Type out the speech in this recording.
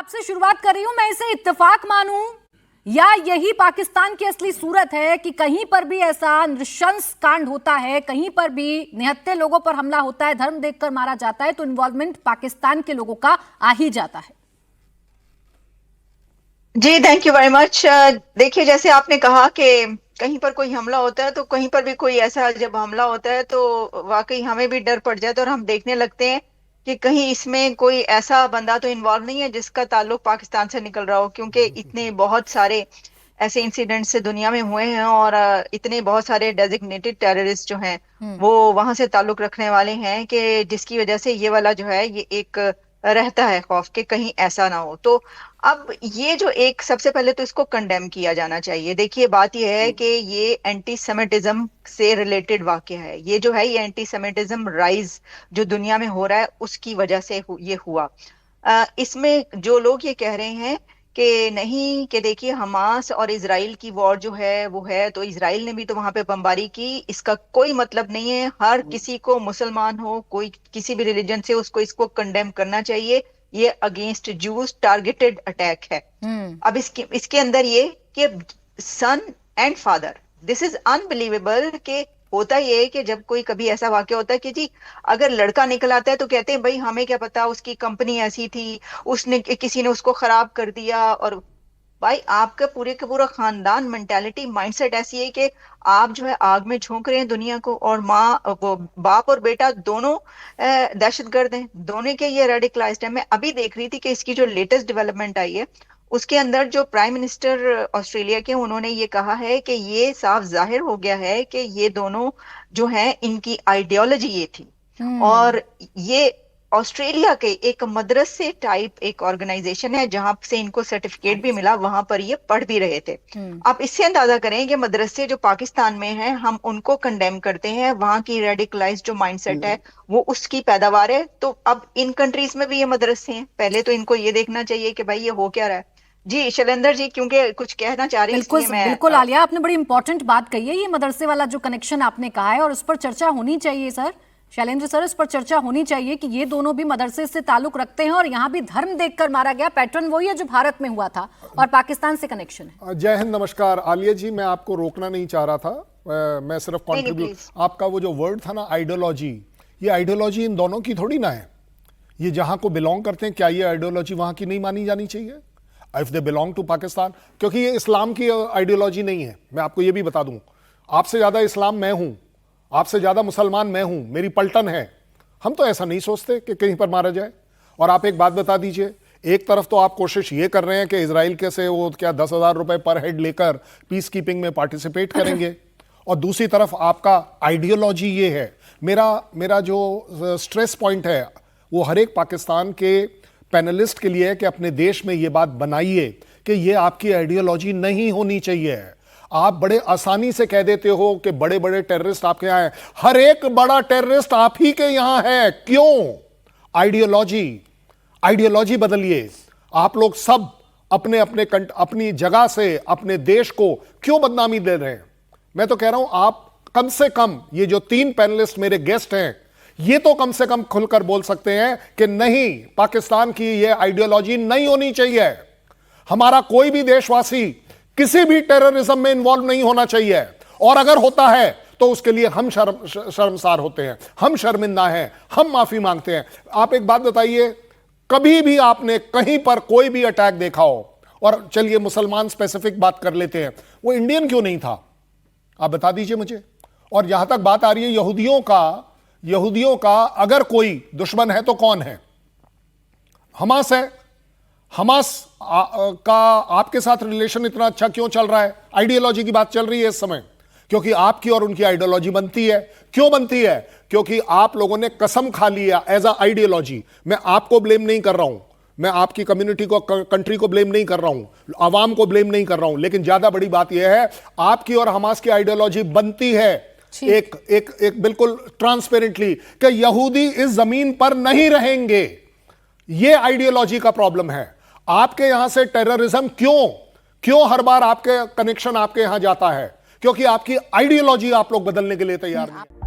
आपसे शुरुआत कर रही हूं, मैं इसे इत्तेफाक मानूं या यही पाकिस्तान की असली सूरत है कि कहीं पर भी ऐसा नृशंस कांड होता है, कहीं पर भी निहत्थे लोगों पर हमला होता है, धर्म देखकर मारा जाता है, तो इन्वॉल्वमेंट पाकिस्तान के लोगों का आ ही जाता है। जी थैंक यू वेरी मच। देखिए, जैसे आपने कहा कि कहीं पर कोई हमला होता है तो कहीं पर भी कोई ऐसा जब हमला होता है तो वाकई हमें भी डर पड़ जाता है और हम देखने लगते हैं कि कहीं इसमें कोई ऐसा बंदा तो इन्वॉल्व नहीं है जिसका ताल्लुक पाकिस्तान से निकल रहा हो, क्योंकि इतने बहुत सारे ऐसे इंसिडेंट्स से दुनिया में हुए हैं और इतने बहुत सारे डेजिग्नेटेड टेररिस्ट जो हैं वो वहां से ताल्लुक रखने वाले हैं कि जिसकी वजह से ये वाला जो है ये एक रहता है खौफ कि कहीं ऐसा ना हो। तो अब ये जो एक सबसे पहले तो इसको कंडेम किया जाना चाहिए। देखिए, बात यह है कि ये एंटी सेमिटिज्म से रिलेटेड वाकया है। ये जो है ये एंटी सेमिटिज्म राइज जो दुनिया में हो रहा है उसकी वजह से ये हुआ। इसमें जो लोग ये कह रहे हैं कि नहीं, कि देखिए हमास और इजराइल की वॉर जो है वो है, तो इजराइल ने भी तो वहां पे बमबारी की, इसका कोई मतलब नहीं है। हर किसी को, मुसलमान हो कोई किसी भी रिलीजन से, उसको इसको कंडेम करना चाहिए। ये अगेंस्ट जूस टारगेटेड अटैक है। अब इसके अंदर ये कि son and father, this is unbelievable. कि होता ये है कि जब कोई कभी ऐसा वाकया होता है कि जी अगर लड़का निकल आता है तो कहते हैं भाई हमें क्या पता, उसकी कंपनी ऐसी थी, उसने किसी ने उसको खराब कर दिया। और भाई आपका पूरे का पूरा खानदान, मेंटालिटी, माइंडसेट ऐसी है कि आप जो है आग में झोंक रहे हैं दुनिया को। और माँ वो बाप और बेटा दोनों दहशतगर्द हैं, दोनों के ये रेडिकलाइज्ड है। मैं अभी देख रही थी कि इसकी जो लेटेस्ट डेवलपमेंट आई है उसके अंदर जो प्राइम मिनिस्टर ऑस्ट्रेलिया के, उन्होंने ये कहा है कि ये साफ जाहिर हो गया है कि ये दोनों जो हैं इनकी आइडियोलॉजी ये थी। और ये ऑस्ट्रेलिया के एक मदरसे टाइप एक ऑर्गेनाइजेशन है जहां से इनको सर्टिफिकेट भी मिला, वहां पर ये पढ़ भी रहे थे। आप इससे अंदाजा करें कि मदरसे जो पाकिस्तान में हैं हम उनको कंडेम करते हैं, वहां की रेडिकलाइज्ड जो माइंडसेट है वो उसकी पैदावार है। तो अब इन कंट्रीज में भी ये मदरसे हैं, पहले तो इनको ये देखना चाहिए कि भाई ये हो क्या रहा है। जी शैलेंद्र जी, क्योंकि कुछ कहना चाह रही हैं बिल्कुल इसलिए मैं बिल्कुल आलिया, आपने बड़ी इंपॉर्टेंट बात कही है, ये मदरसे वाला जो कनेक्शन आपने कहा है और उस पर चर्चा होनी चाहिए सर। शैलेंद्र सर, इस पर चर्चा होनी चाहिए कि ये दोनों भी मदरसे से ताल्लुक रखते हैं और यहाँ भी धर्म देखकर मारा गया, पैटर्न वही है जो भारत में हुआ था और पाकिस्तान से कनेक्शन है। जय हिंद, नमस्कार आलिया जी, मैं आपको रोकना नहीं चाह रहा था, मैं सिर्फ कंट्रीब्यूट, आपका वो जो वर्ड था ना आइडियोलॉजी, ये आइडियोलॉजी इन दोनों की थोड़ी ना है। ये जहां को बिलोंग करते हैं, क्या ये आइडियोलॉजी वहां की नहीं मानी जानी चाहिए if they belong to Pakistan? क्योंकि ये इस्लाम की आइडियोलॉजी नहीं है। मैं आपको ये भी बता दूं, आपसे ज्यादा इस्लाम मैं हूं, आपसे ज्यादा मुसलमान मैं हूं, मेरी पलटन है। हम तो ऐसा नहीं सोचते कि कहीं पर मारा जाए। और आप एक बात बता दीजिए, एक तरफ तो आप कोशिश ये कर रहे हैं कि इजराइल के से वो क्या 10,000 रुपए पर हेड लेकर पीस कीपिंग में पार्टिसिपेट करेंगे, और दूसरी तरफ आपका आइडियोलॉजी ये है। मेरा जो स्ट्रेस पॉइंट है वो हर एक पाकिस्तान के पैनलिस्ट के लिए है कि अपने देश में ये बात बनाइए कि ये आपकी आइडियोलॉजी नहीं होनी चाहिए। आप बड़े आसानी से कह देते हो कि बड़े बड़े टेररिस्ट आपके यहां हैं, हर एक बड़ा टेररिस्ट आप ही के यहां है। क्यों? आइडियोलॉजी बदलिए। आप लोग सब अपने अपने अपनी जगह से अपने देश को क्यों बदनामी दे रहे हैं? मैं तो कह रहा हूं आप कम से कम, ये जो 3 पैनलिस्ट मेरे गेस्ट हैं, ये तो कम से कम खुलकर बोल सकते हैं कि नहीं, पाकिस्तान की ये आइडियोलॉजी नहीं होनी चाहिए। हमारा कोई भी देशवासी किसी भी टेररिज्म में इन्वॉल्व नहीं होना चाहिए, और अगर होता है तो उसके लिए हम शर्मसार होते हैं, हम शर्मिंदा हैं, हम माफी मांगते हैं। आप एक बात बताइए, कभी भी आपने कहीं पर कोई भी अटैक देखा हो? और चलिए मुसलमान स्पेसिफिक बात कर लेते हैं, वो इंडियन क्यों नहीं था? आप बता दीजिए मुझे। और जहां तक बात आ रही है यहूदियों का अगर कोई दुश्मन है तो कौन है? हमास है। हमास का आपके साथ रिलेशन इतना अच्छा क्यों चल रहा है? आइडियोलॉजी की बात चल रही है इस समय, क्योंकि आपकी और उनकी आइडियोलॉजी बनती है। क्यों बनती है? क्योंकि आप लोगों ने कसम खा लिया एज अ आइडियोलॉजी। मैं आपको ब्लेम नहीं कर रहा हूं, मैं आपकी कम्युनिटी को, कंट्री को ब्लेम नहीं कर रहा हूं, आवाम को ब्लेम नहीं कर रहा हूं, लेकिन ज्यादा बड़ी बात यह है आपकी और हमास की आइडियोलॉजी बनती है एक बिल्कुल ट्रांसपेरेंटली कि यहूदी इस जमीन पर नहीं रहेंगे। यह आइडियोलॉजी का प्रॉब्लम है। आपके यहां से टेररिज्म क्यों हर बार आपके कनेक्शन आपके यहां जाता है? क्योंकि आपकी आइडियोलॉजी आप लोग बदलने के लिए तैयार नहीं।